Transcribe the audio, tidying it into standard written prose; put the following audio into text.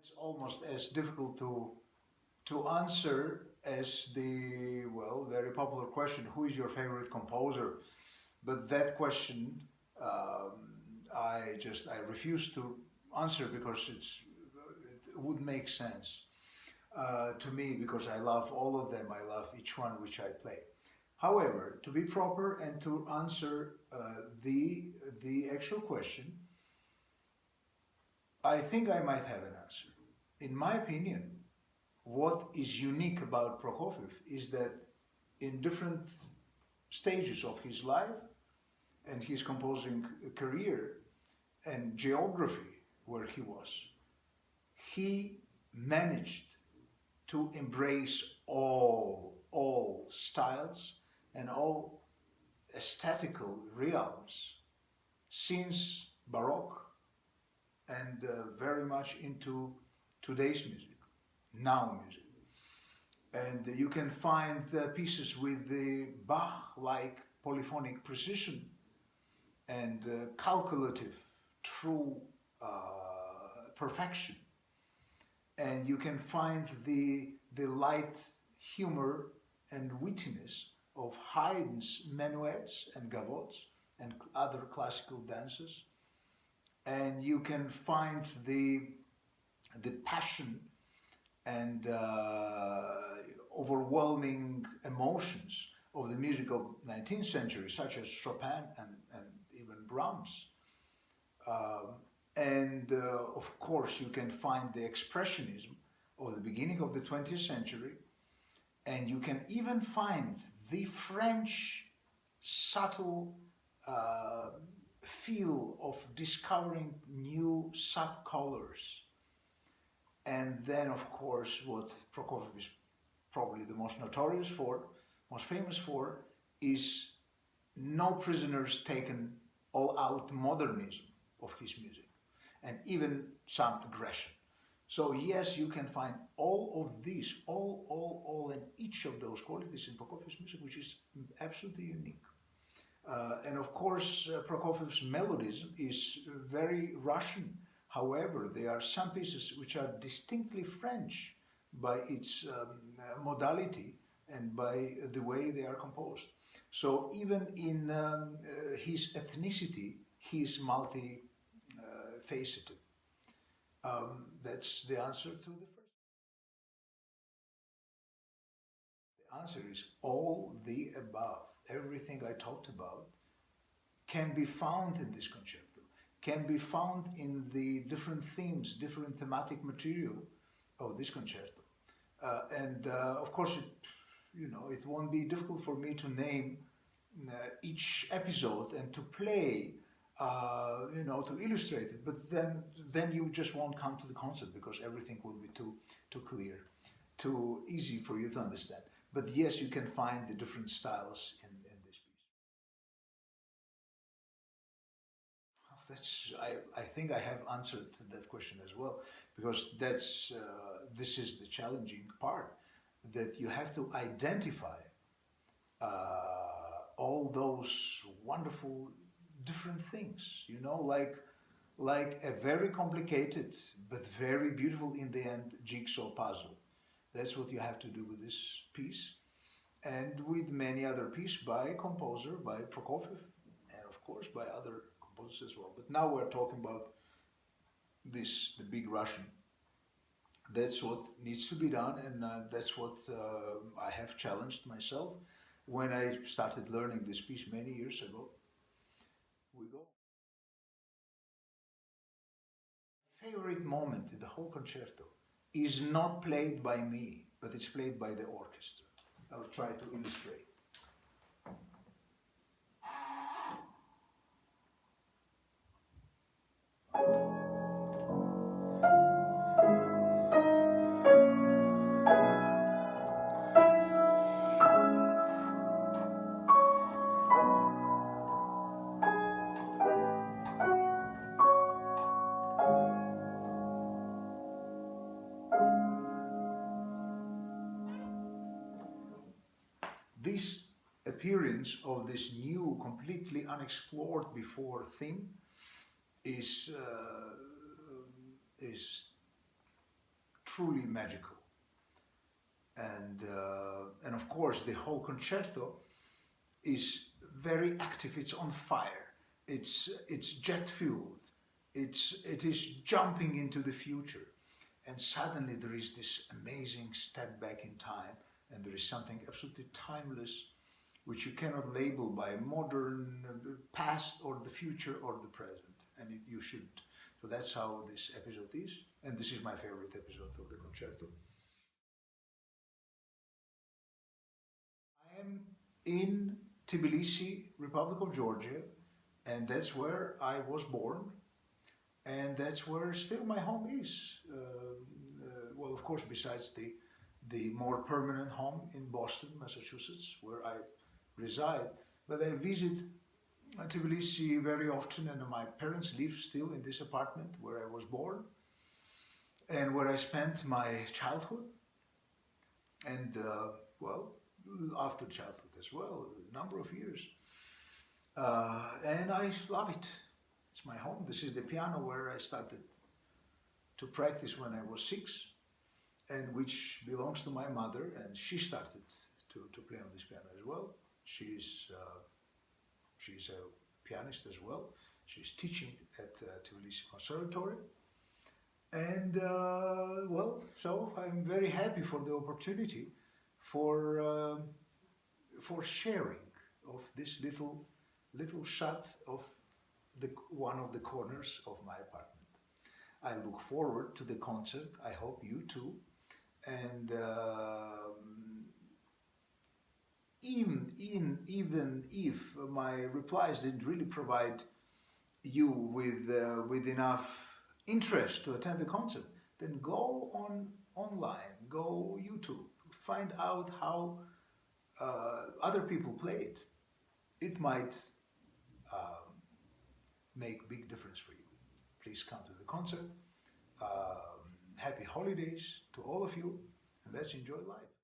It's almost as difficult to answer as the, well, very popular question, who is your favorite composer? But that question, I refuse to answer because it would make sense to me, because I love all of them. I love each one which I play. However, to be proper and to answer the actual question, I think I might have an answer. In my opinion, what is unique about Prokofiev is that in different stages of his life and his composing career and geography where he was, he managed to embrace all styles and all aesthetical realms since Baroque and very much into today's music, now music. And you can find pieces with the Bach-like polyphonic precision and calculative, true perfection. And you can find the light humor and wittiness of Haydn's minuets and gavottes and other classical dances. And you can find the passion and overwhelming emotions of the music of 19th century, such as Chopin and even Brahms. Of course, you can find the expressionism of the beginning of the 20th century, and you can even find the French subtle feel of discovering new subcolors. And then, of course, what Prokofiev is probably the most notorious for, most famous for, is no prisoners taken, all-out modernism of his music, and even some aggression. So yes, you can find all of these, all and each of those qualities in Prokofiev's music, which is absolutely unique. And of course, Prokofiev's melodism is very Russian. However, there are some pieces which are distinctly French by its modality and by the way they are composed. So even in his ethnicity, he is multi-faceted. That's the answer to the first. The answer is all the above. Everything I talked about can be found in this concerto, can be found in the different themes, different thematic material of this concerto. Of course, it won't be difficult for me to name each episode and to play, to illustrate it. But then you just won't come to the concert because everything will be too clear, too easy for you to understand. But yes, you can find the different styles in this piece. I think I have answered that question as well, because this is the challenging part, that you have to identify all those wonderful different things, like a very complicated but very beautiful in the end jigsaw puzzle. That's what you have to do with this piece, and with many other pieces by composer, by Prokofiev, and of course by other composers as well. But now we're talking about this, the big Russian. That's what needs to be done, and that's what I have challenged myself when I started learning this piece many years ago. We go. Favorite moment in the whole concerto is not played by me, but it's played by the orchestra. I'll try to illustrate. This appearance of this new, completely unexplored before theme is truly magical. And of course the whole concerto is very active. It's on fire. It's jet fueled. It is jumping into the future, and suddenly there is this amazing step back in time, and there is something absolutely timeless, which you cannot label by modern, past, or the future, or the present, and you shouldn't. So that's how this episode is, and this is my favorite episode of the concerto. I am in Tbilisi, Republic of Georgia, and that's where I was born, and that's where still my home is. Well, of course, besides the more permanent home in Boston, Massachusetts, where I reside, but I visit Tbilisi very often, and my parents live still in this apartment where I was born and where I spent my childhood, and well, after childhood as well, a number of years. And I love it. It's my home. This is the piano where I started to practice when I was 6, and which belongs to my mother, and she started to play on this piano as well. She's a pianist as well. She's teaching at Tbilisi Conservatory. And well, so I'm very happy for the opportunity for sharing of this little shot of one of the corners of my apartment. I look forward to the concert. I hope you too. And even if my replies didn't really provide you with enough interest to attend the concert, then go online, go YouTube, find out how other people play it. It might make big difference for you. Please come to the concert. Happy holidays to all of you, and let's enjoy life.